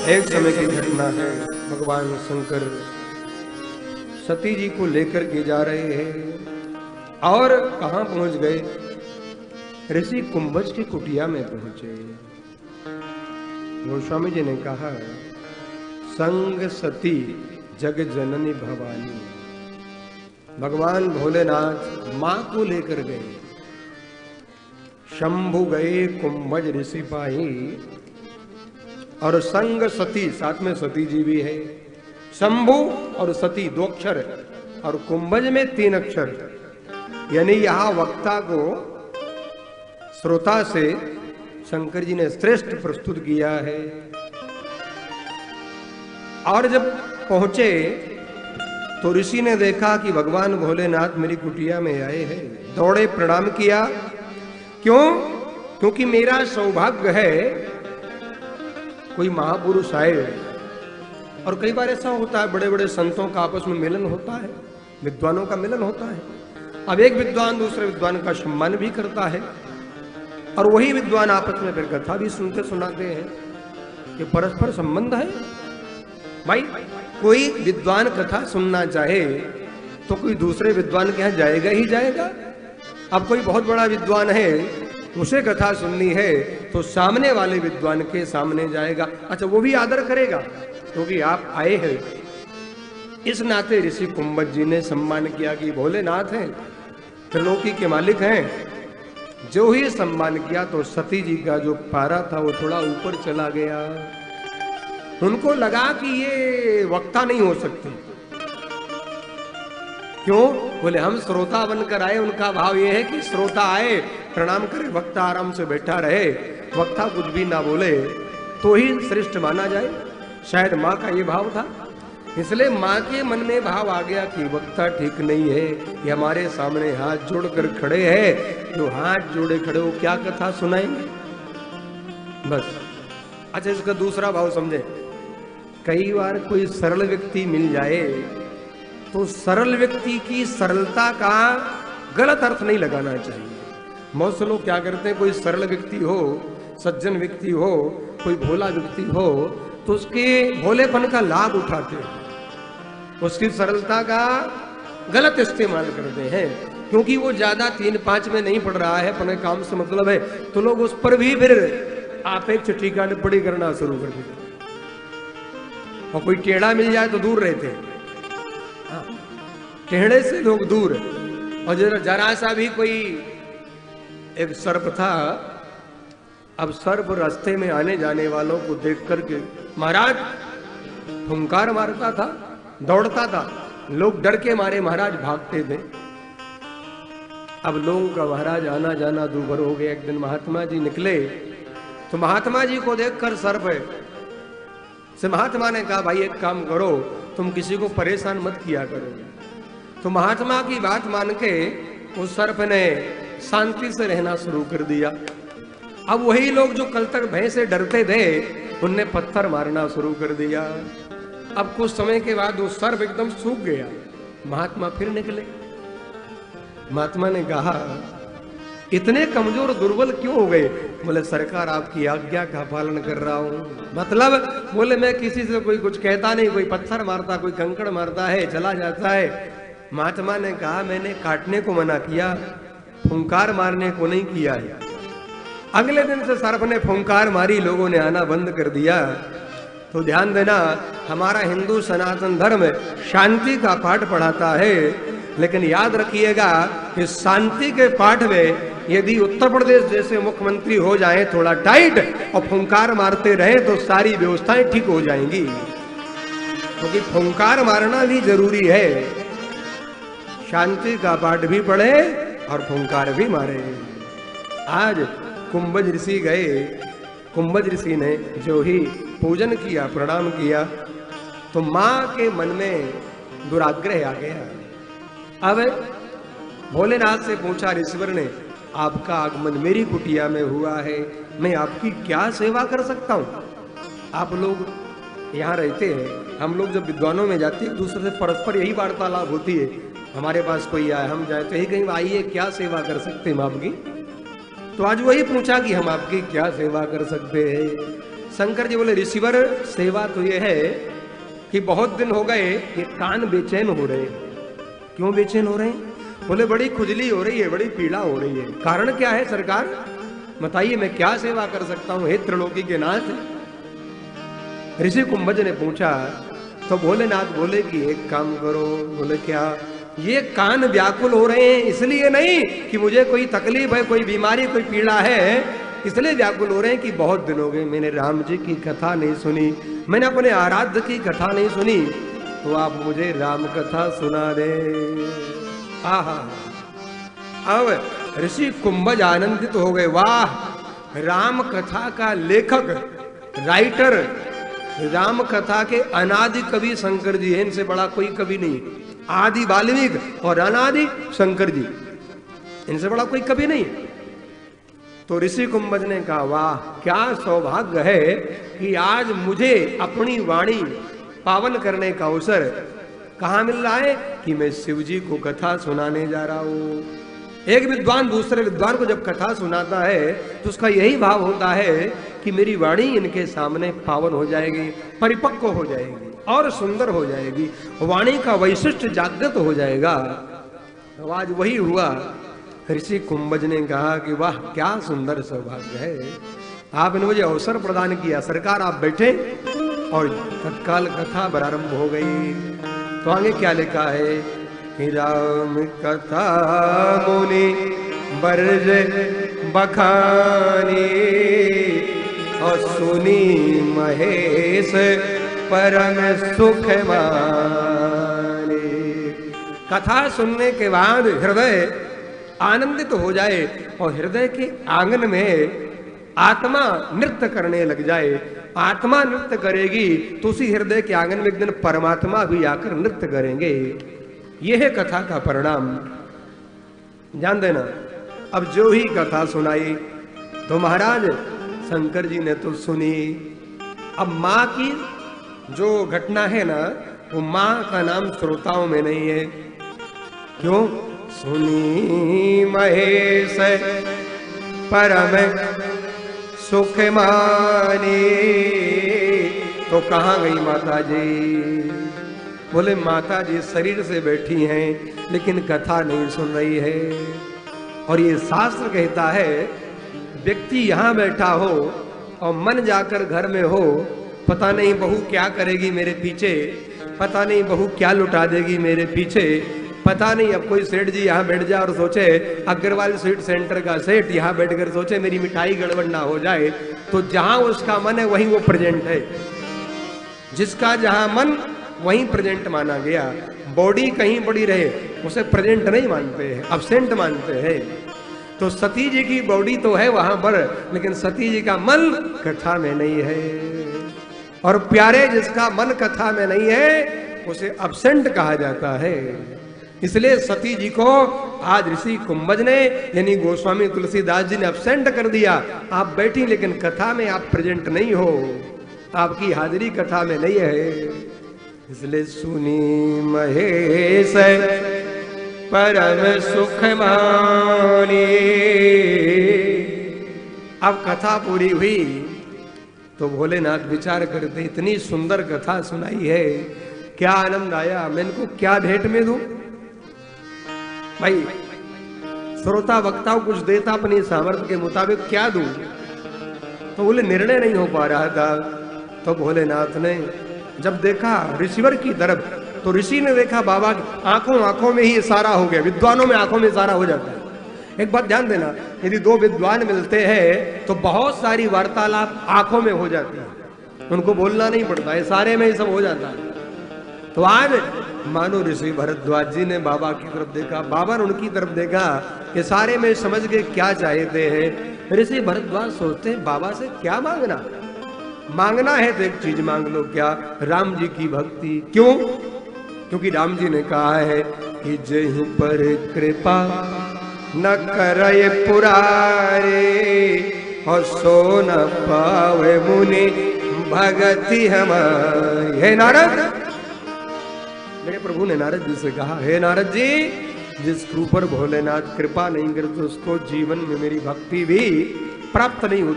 एक समय की घटना है। भगवान शंकर सती जी को लेकर के जा रहे हैं और कहां पहुंच गए? ऋषि कुंभज की कुटिया में पहुंचे। गोस्वामी जी ने कहा, संग सती जग जननी भवानी। भगवान भोलेनाथ मां को लेकर गए। शंभु गए कुंभज ऋषि पाही और संग सती, साथ में सती जी भी है। शंभु और सती 2 अक्षर और कुंभज में 3 अक्षर, यानी यहां वक्ता को श्रोता से शंकर जी ने श्रेष्ठ प्रस्तुत किया है। और जब पहुंचे तो ऋषि ने देखा कि भगवान भोलेनाथ मेरी कुटिया में आए हैं। दौड़े, प्रणाम किया। क्यों? क्योंकि मेरा सौभाग्य है कोई महापुरुष आए। और कई बार ऐसा होता है, बड़े बड़े संतों का आपस में मिलन होता है, विद्वानों का मिलन होता है। अब एक विद्वान दूसरे विद्वान का सम्मान भी करता है और वही विद्वान आपस में फिर कथा भी सुनते सुनाते हैं। ये परस्पर संबंध है भाई। कोई विद्वान कथा सुनना चाहे तो कोई दूसरे विद्वान के यहां जाएगा ही जाएगा। अब कोई बहुत बड़ा विद्वान है, उसे कथा सुननी है तो सामने वाले विद्वान के सामने जाएगा। अच्छा, वो भी आदर करेगा क्योंकि आप आए हैं। इस नाते ऋषि कुंभज जी ने सम्मान किया कि भोलेनाथ हैं, त्रिलोकी के मालिक हैं। जो ही सम्मान किया तो सती जी का जो पारा था वो थोड़ा ऊपर चला गया। उनको लगा कि ये वक्ता नहीं हो सकती। क्यों? बोले हम श्रोता बनकर आए। उनका भाव ये है कि श्रोता आए, प्रणाम करे, वक्ता आराम से बैठा रहे, वक्ता कुछ भी ना बोले तो ही श्रेष्ठ माना जाए। शायद माँ का ये भाव था, इसलिए माँ के मन में भाव आ गया कि वक्ता ठीक नहीं है, ये हमारे सामने हाथ जोड़कर खड़े हैं, जो हाथ जोड़े खड़े हो क्या कथा सुनाएंगे। बस। अच्छा, इसका दूसरा भाव समझे। कई बार कोई सरल व्यक्ति मिल जाए तो सरल व्यक्ति की सरलता का गलत अर्थ नहीं लगाना चाहिए। बहुत से लोग क्या करते हैं, कोई सरल व्यक्ति हो, सज्जन व्यक्ति हो, कोई भोला व्यक्ति हो तो उसके भोलेपन का लाभ उठाते हैं, उसकी सरलता का गलत इस्तेमाल करते हैं। क्योंकि वो ज्यादा 3-5 में नहीं पढ़ रहा है, अपने काम से मतलब है, तो लोग उस पर भी फिर आपेक्ष टीका टिप्पणी करना शुरू कर देते। और कोई टेढ़ा मिल जाए तो दूर रहते हैं, टेढ़े से लोग दूर। और जरा सा भी कोई, एक सर्प था, अब सर्प रास्ते में आने जाने वालों को देख करके महाराज फुंकार मारता था, दौड़ता था। लोग डर के मारे महाराज भागते थे। अब लोगों का महाराज आना जाना दूभर हो गया। एक दिन महात्मा जी निकले तो महात्मा जी को देखकर सर्प है से महात्मा ने कहा, भाई एक काम करो, तुम किसी को परेशान मत किया करो। तो महात्मा की बात मान के उस सर्प ने शांति से रहना शुरू कर दिया। अब वही लोग जो कल तक भय से डरते थे, उनने पत्थर मारना शुरू कर दिया। अब कुछ समय के बाद वो सर्प एकदम सूख गया। महात्मा फिर निकले। महात्मा ने कहा, इतने कमजोर दुर्बल क्यों हो गए? बोले सरकार आपकी आज्ञा का पालन कर रहा हूं। मतलब बोले मैं किसी से कोई कुछ कहता नहीं, कोई पत्थर मारता, कोई कंकड़ मारता है, चला जाता है। महात्मा ने कहा, मैंने काटने को मना किया, फुंकार मारने को नहीं किया है। अगले दिन से सर्प ने फुंकार मारी, लोगों ने आना बंद कर दिया। तो ध्यान देना, हमारा हिंदू सनातन धर्म शांति का पाठ पढ़ाता है, लेकिन याद रखिएगा कि शांति के पाठ में यदि उत्तर प्रदेश जैसे मुख्यमंत्री हो जाएं थोड़ा टाइट और फुंकार मारते रहे तो सारी व्यवस्थाएं ठीक हो जाएंगी। क्योंकि फुंकार मारना भी जरूरी है। शांति का पाठ भी पढ़े और फुंकार भी मारे। आज कुंभज ऋषि गए। कुंभज ऋषि ने जो ही पूजन किया, प्रणाम किया, तो मां के मन में दुराग्रह आ गया। अब भोलेनाथ से पूछा ऋषिवर ने, आपका आगमन मेरी कुटिया में हुआ है, मैं आपकी क्या सेवा कर सकता हूं? आप लोग यहाँ रहते हैं, हम लोग जब विद्वानों में जाते हैं दूसरे से परस्पर यही वार्तालाप होती है। हमारे पास कोई आए, हम जाए तो यही कहीं, आइए क्या सेवा कर सकते हैं आपकी? तो आज वही पूछा कि हम आपकी क्या सेवा कर सकते हैं। शंकर जी बोले ऋषिवर सेवा तो ये है कि बहुत दिन हो गए ये कान बेचैन हो रहे। क्यों बेचैन हो रहे हैं? बोले बड़ी खुजली हो रही है, बड़ी पीड़ा हो रही है। कारण क्या है सरकार, बताइए मैं क्या सेवा कर सकता हूं हे त्रिलोकी के नाथ। ऋषि कुंभज ने पूछा तो भोलेनाथ बोले कि एक काम करो। बोले क्या? ये कान व्याकुल हो रहे हैं इसलिए नहीं कि मुझे कोई तकलीफ है, कोई बीमारी, कोई पीड़ा है, इसलिए व्याकुल हो रहे हैं कि बहुत दिन हो गए मैंने राम जी की कथा नहीं सुनी, मैंने अपने आराध्य की कथा नहीं सुनी, तो आप मुझे राम कथा सुना दे। आहा, अब ऋषि कुंभज आनंदित हो गए। वाह, राम कथा का लेखक, राइटर, राम कथा के अनादि कवि शंकर जी हैं, इनसे बड़ा कोई कवि नहीं। आदि वाल्मीकि और अनादि शंकर जी, इनसे बड़ा कोई कवि नहीं। तो ऋषि कुंभज ने कहा वाह क्या सौभाग्य है कि आज मुझे अपनी वाणी पावन करने का अवसर कहां मिल रहा है कि मैं शिव जी को कथा सुनाने जा रहा हूं। एक विद्वान दूसरे विद्वान को जब कथा सुनाता है तो उसका यही भाव होता है कि मेरी वाणी इनके सामने पावन हो जाएगी, परिपक्व हो जाएगी और सुंदर हो जाएगी, वाणी का वैशिष्ट जागृत हो जाएगा। तो आज वही हुआ। ऋषि कुंभज ने कहा कि वाह क्या सुंदर सौभाग्य है, आपने मुझे अवसर प्रदान किया। सरकार आप बैठे और तत्काल कथा प्रारंभ हो गई। तो आगे क्या लिखा है कि राम कथा मुनि बरज बखानी और सुनी महेश परम सुख माने। कथा सुनने के बाद हृदय आनंदित हो जाए और हृदय के आंगन में आत्मा नृत्य करने लग जाए। आत्मा नृत्य करेगी तो उसी हृदय के आंगन में एक दिन परमात्मा भी आकर नृत्य करेंगे। यह है कथा का परिणाम, जान देना। अब जो ही कथा सुनाई तो महाराज शंकर जी ने तो सुनी। अब माँ की जो घटना है ना, वो माँ का नाम श्रोताओं में नहीं है। क्यों? सुनी महेश परम सुख मानी। तो कहाँ गई माता जी? बोले माता जी शरीर से बैठी हैं लेकिन कथा नहीं सुन रही है। और ये शास्त्र कहता है व्यक्ति यहाँ बैठा हो और मन जाकर घर में हो, पता नहीं बहू क्या करेगी मेरे पीछे, पता नहीं बहू क्या लुटा देगी मेरे पीछे, पता नहीं। अब कोई सेठ जी यहाँ बैठ जाए और सोचे, अग्रवाल स्वीट सेंटर का सेठ यहाँ बैठकर सोचे मेरी मिठाई गड़बड़ ना हो जाए, तो जहां उसका मन है वहीं वो प्रेजेंट है। जिसका जहां मन वहीं प्रेजेंट माना गया। बॉडी कहीं पड़ी रहे उसे प्रेजेंट नहीं मानते हैं, अब्सेंट मानते हैं। तो सती जी की बॉडी तो है वहां पर, लेकिन सती जी का मन कथा में नहीं है। और प्यारे जिसका मन कथा में नहीं है उसे अब्सेंट कहा जाता है। इसलिए सती जी को आज ऋषि कुंभज ने यानी गोस्वामी तुलसीदास जी ने अब्सेंट कर दिया। आप बैठी लेकिन कथा में आप प्रेजेंट नहीं हो, आपकी हाजिरी कथा में नहीं है। इसलिए सुनी महेश परम सुख मानी। अब कथा पूरी हुई तो भोलेनाथ विचार करते इतनी सुंदर कथा सुनाई है, क्या आनंद आया, मैं इनको क्या भेंट में दूं। भाई श्रोता वक्ता कुछ देता अपनी सामर्थ्य के मुताबिक, क्या दूं? तो बोले निर्णय नहीं हो पा रहा था। तो भोलेनाथ ने जब देखा ऋषिवर की तरफ, तो ऋषि ने देखा बाबा की आंखों में ही इशारा हो गया। विद्वानों में आंखों में इशारा हो जाता है। एक बात ध्यान देना, यदि दो विद्वान मिलते हैं तो बहुत सारी वार्तालाप आंखों में हो जाती है, उनको बोलना नहीं पड़ता, इशारे में ही सब हो जाता है। तो आज मानो ऋषि भरद्वाज जी ने बाबा की तरफ देखा, बाबा ने उनकी तरफ देखा, इशारे में समझ के क्या चाहते हैं। ऋषि भरद्वाज सोचते हैं बाबा से क्या मांगना, मांगना है तो एक चीज मांग लो, क्या? राम जी की भक्ति। क्यों? क्योंकि राम जी ने कहा है कि जहीं पर कृपा न करे पुरारे और सो न पावे मुनि भगति हमारी। हे नारद, मेरे प्रभु ने नारद जी से कहा, हे नारद जी, जिस ऊपर भोलेनाथ कृपा नहीं करते उसको जीवन में मेरी भक्ति भी प्राप्त नहीं होती।